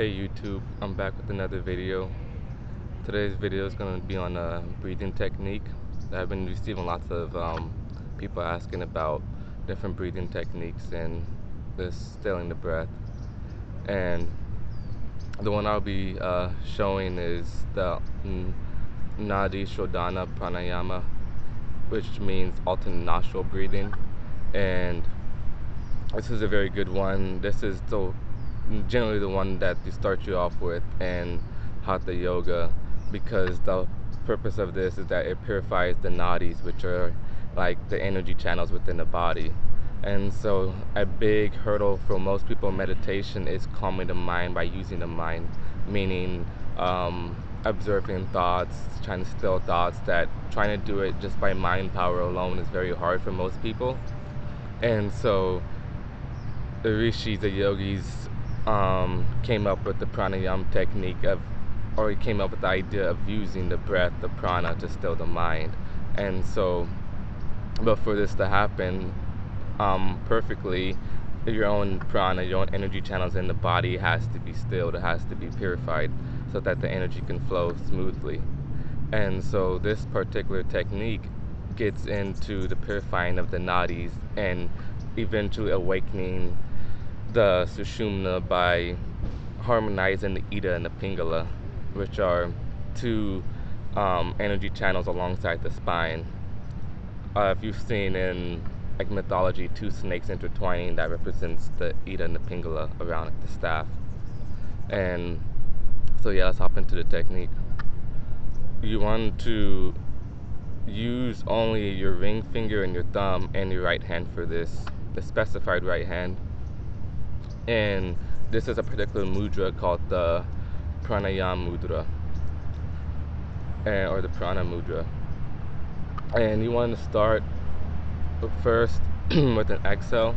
Hey YouTube, I'm back with another video. Today's video is going to be on a breathing technique. I've been receiving lots of people asking about different breathing techniques and this stilling the breath. And the one I'll be showing is the Nadi Shodhana Pranayama, which means alternate nostril breathing. And this is a very good one. This is generally the one that they start you off with in Hatha Yoga, because the purpose of this is that it purifies the nadis, which are like the energy channels within the body. And so a big hurdle for most people in meditation is calming the mind by using the mind, meaning observing thoughts, trying to still thoughts. That trying to do it just by mind power alone is very hard for most people. And so the rishis, the yogis, came up with the pranayama technique or he came up with the idea of using the breath, the prana, to still the mind. And so, but for this to happen perfectly, your own prana, your own energy channels in the body has to be stilled, it has to be purified so that the energy can flow smoothly. And so this particular technique gets into the purifying of the nadis and eventually awakening the sushumna by harmonizing the ida and the pingala, which are two energy channels alongside the spine. If you've seen in like mythology, two snakes intertwining, that represents the ida and the pingala around the staff. And so yeah, let's hop into the technique. You want to use only your ring finger and your thumb and your right hand for this, the specified right hand. And this is a particular mudra called the pranayama mudra, or the prana mudra. And you want to start first with an exhale,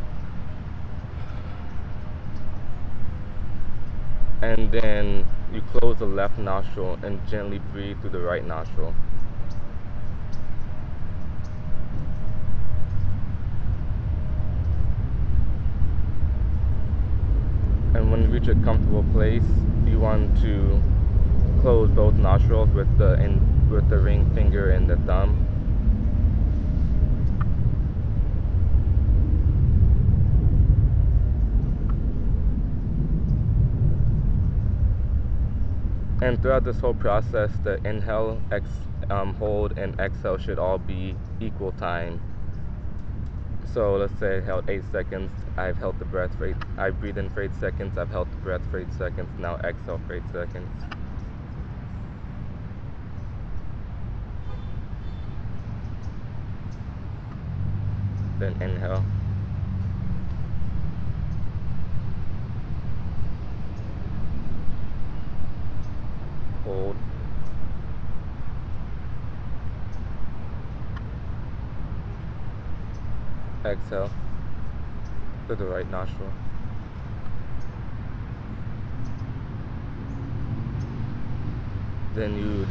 and then you close the left nostril and gently breathe through the right nostril. And when you reach a comfortable place, you want to close both nostrils with the ring finger and the thumb. And throughout this whole process, the inhale, hold, and exhale should all be equal time. So let's say I held 8 seconds, I've held the breath for I breathe in for 8 seconds, I've held the breath for 8 seconds, now exhale for 8 seconds. Then inhale. Hold. Exhale through the right nostril. Then you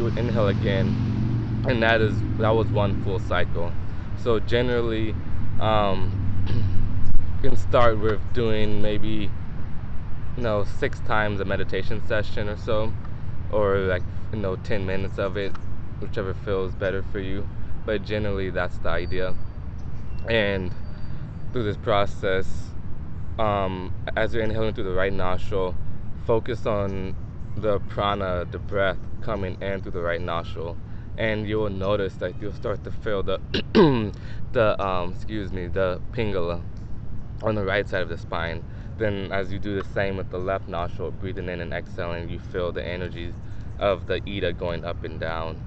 would inhale again, and that was one full cycle. So generally, you can start with doing maybe 6 times a meditation session or so, or like 10 minutes of it, whichever feels better for you. But generally, that's the idea. And through this process, as you're inhaling through the right nostril, focus on the prana, the breath coming in through the right nostril, and you will notice that you'll start to feel the the pingala on the right side of the spine. Then as you do the same with the left nostril, breathing in and exhaling, you feel the energies of the ida going up and down.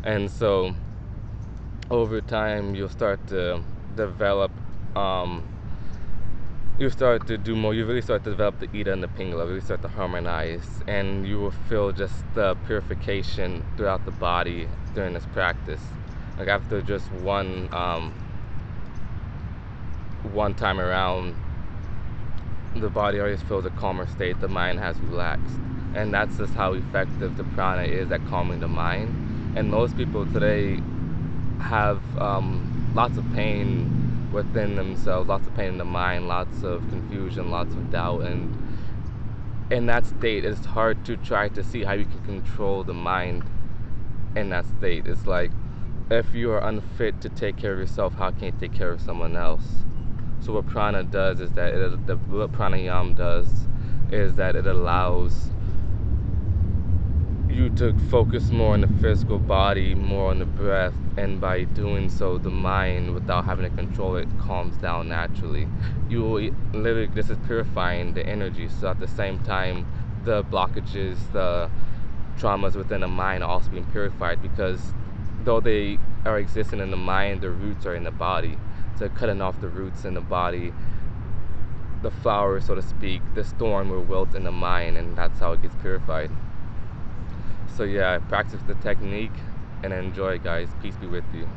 And so over time you'll start to develop you start to do more, you really start to develop the ida and the pingala, really start to harmonize, and you will feel just the purification throughout the body during this practice. Like after just one time around, the body always feels a calmer state, the mind has relaxed. And that's just how effective the prana is at calming the mind. And most people today have lots of pain within themselves, lots of pain in the mind, lots of confusion, lots of doubt, and in that state, it's hard to try to see how you can control the mind in that state. It's like, if you are unfit to take care of yourself, how can you take care of someone else? So what prana does is that what pranayama does is that it allows you to focus more on the physical body, more on the breath, and by doing so, the mind, without having to control it, calms down naturally. You will literally, this is purifying the energy. So at the same time, the blockages, the traumas within the mind are also being purified, because though they are existing in the mind, the roots are in the body. So cutting off the roots in the body, the flower, so to speak, the storm will wilt in the mind, and that's how it gets purified. So yeah, practice the technique and enjoy, guys. Peace be with you.